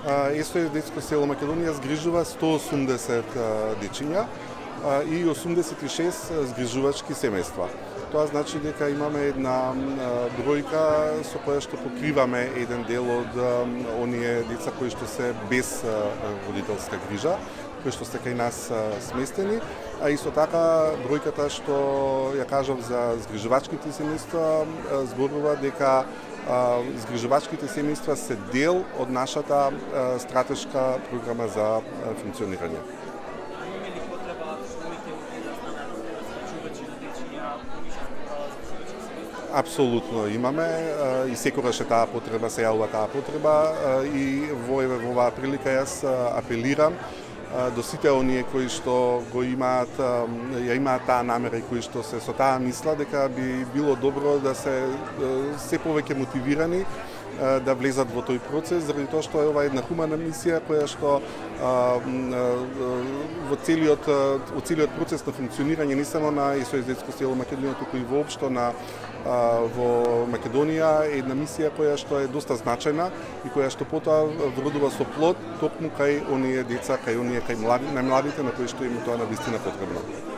СОС детско село Македонија згрижува 180 дечиња и 86 згрижувачки семејства. Тоа значи дека имаме една бројка со која што покриваме еден дел од оние деца кои што се без родителска грижа, кои што се кај нас сместени, а исто така бројката што ја кажав за згрижувачките семејства зборува дека згрижувачките семејства се дел од нашата стратешка програма за функционирање. Апсолутно имаме и секогаш е таа потреба, се јавува таа потреба и во оваа прилика јас апелирам до сите оние кои што го имаат, ја имаат таа намера и кои што се со таа мисла дека би било добро да се повеќе мотивирани да влезат во тој процес, заради тоа што е ова една хумана мисија која што во целиот процес на функционирање не само на СОС детско село Македонија, туку и воопшто во Македонија е една мисија која што е доста значајна и која што потоа вродува со плод токму кај оние деца, кај најмладите на кои што им тоа навистина потребно.